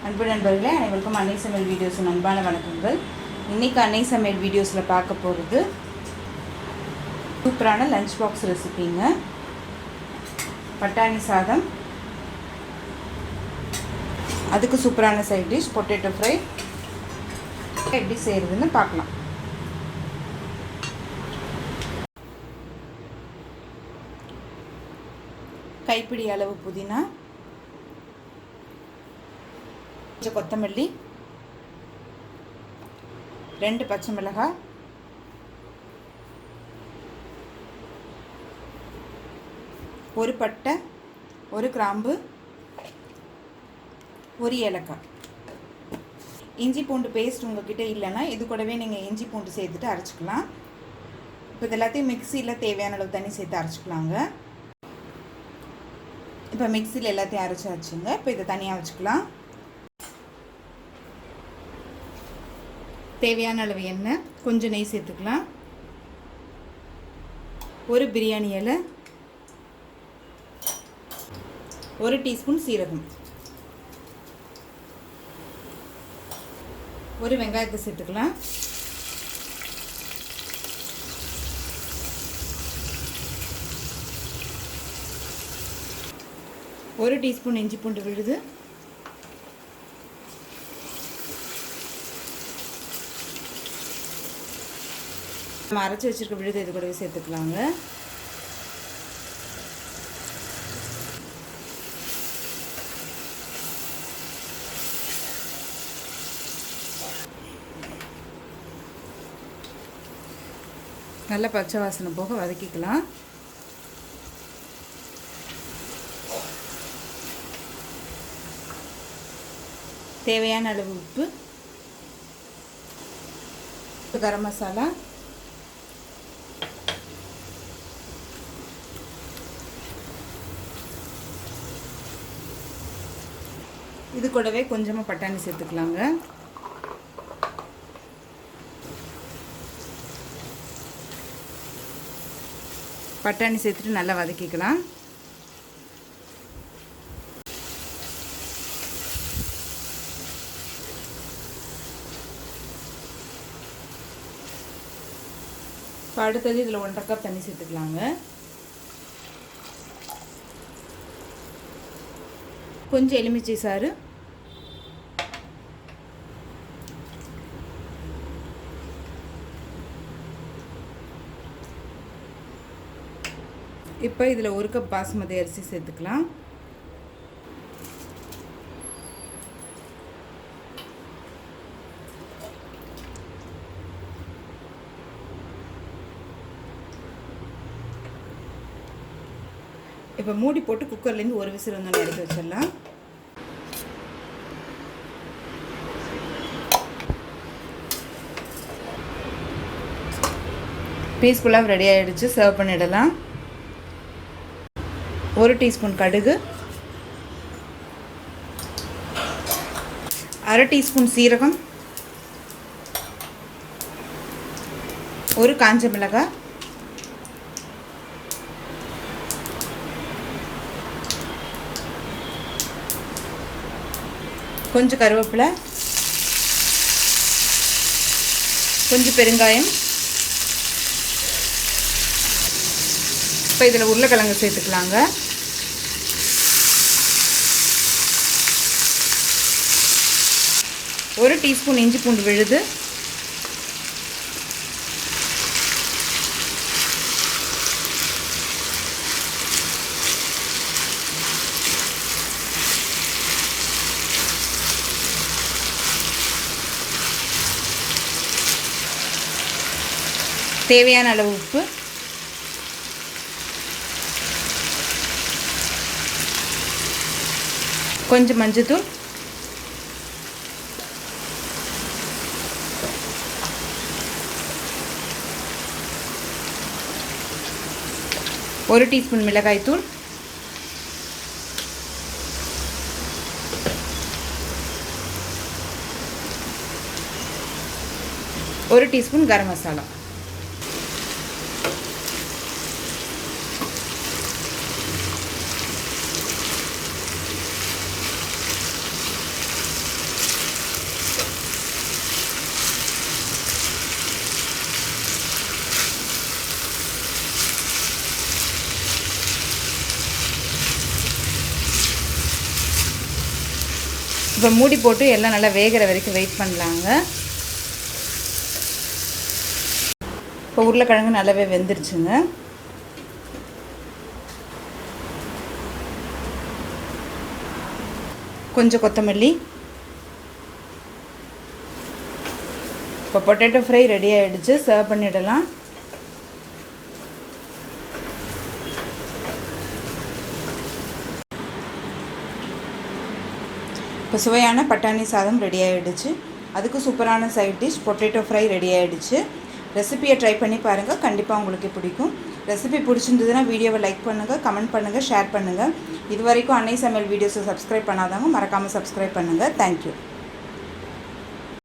அன்பு நண்பர்களே, அனைவருக்கும் அன்னை சமையல் வீடியோஸ் அன்பான வணக்கங்கள். இன்றைக்கி அன்னை சமையல் வீடியோஸில் பார்க்க போகிறது சூப்பரான லஞ்ச் பாக்ஸ் ரெசிபிங்க. பட்டாணி சாதம், அதுக்கு சூப்பரான சைட் டிஷ் பொட்டேட்டோ ஃப்ரை. எப்படி செய்கிறதுன்னு பார்க்கலாம். கைப்பிடி அளவு புதினா, கொஞ்சம் கொத்தமல்லி, 2 பச்சை மிளகாய், 1 பட்டை, 1 கிராம்பு, 1 ஏலக்காய். இஞ்சி பூண்டு பேஸ்ட் உங்கள்கிட்ட இல்லைன்னா இது கூடவே நீங்கள் இஞ்சி பூண்டு சேர்த்துட்டு அரைச்சிக்கலாம். இப்போ இது எல்லாத்தையும் மிக்சியில் தேவையான அளவு தண்ணி சேர்த்து அரைச்சிக்கலாங்க. இப்போ மிக்சியில் எல்லாத்தையும் அரைச்சாச்சுங்க. இப்போ இதை தனியாக வச்சுக்கலாம். தேவையான அளவு எண்ணெய், கொஞ்சம் நெய் சேர்த்துக்கலாம். 1 பிரியாணி இலை, 1 டீஸ்பூன் சீரகம், 1 வெங்காயத்தை சேர்த்துக்கலாம். ஒரு டீஸ்பூன் இஞ்சி பூண்டு விழுது, நம்ம அரைச்சி வச்சுருக்க விழுது இது கூடவே சேர்த்துக்கலாங்க. நல்ல பச்சை வாசனை போக வதக்கிக்கலாம். தேவையான அளவு உப்பு, கரம் மசாலா, இது கூடவே கொஞ்சமாக பட்டாணி சேர்த்துக்கலாங்க. பட்டாணி சேர்த்துட்டு நல்லா வதக்கிக்கலாம். அடுத்தது இதில் 1.5 கப் தண்ணி சேர்த்துக்கலாங்க. கொஞ்சம் எலுமிச்சை சாறு, இப்போ இதில் 1 கப் பாசுமதி அரிசி சேர்த்துக்கலாம். இப்போ மூடி போட்டு குக்கர்லேருந்து 1 விசில் வந்து இறக்கி வச்சிடலாம். பீஸ்ஃபுல்லாக ரெடி ஆகிடுச்சு. சர்வ் பண்ணிடலாம். 1 டீஸ்பூன் கடுகு, 1/2 டீஸ்பூன் சீரகம், 1 காஞ்ச மிளகாய், கொஞ்சம் கருவேப்பிலை, கொஞ்சம் பெருங்காயம். இப்போ இதில் உருளைக்கிழங்கு சேர்த்துக்கலாங்க. ஒரு டீஸ்பூன் இஞ்சி பூண்டு விழுது, தேவையான அளவு உப்பு, கொஞ்சம் மஞ்சள்தூள், ஒரு டீஸ்பூன் மிளகாய்த்தூள், ஒரு டீஸ்பூன் கரம் மசாலா. இப்போ மூடி போட்டு எல்லாம் நல்லா வேகிற வரைக்கும் வெயிட் பண்ணலாங்க. இப்போ உருளைக்கிழங்கு நல்லாவே வெந்துருச்சுங்க. கொஞ்சம் கொத்தமல்லி. இப்போ பொட்டேட்டோ ஃப்ரை ரெடி ஆகிடுச்சு. சர்வ் பண்ணிடலாம். இப்போ சுவையான பட்டாணி சாதம் ரெடி ஆகிடுச்சு. அதுக்கு சூப்பரான side dish potato fry ready ஆகிடுச்சு. ரெசிபியை ட்ரை பண்ணி பாருங்கள், கண்டிப்பாக உங்களுக்கு பிடிக்கும். ரெசிபி பிடிச்சிருந்ததுன்னா வீடியோவை லைக் பண்ணுங்கள், கமெண்ட் பண்ணுங்கள், ஷேர் பண்ணுங்கள். இது வரைக்கும் அன்னை சமையல் வீடியோஸை சப்ஸ்கிரைப் பண்ணாதவங்க மறக்காமல் சப்ஸ்கிரைப் பண்ணுங்கள். தேங்க்யூ.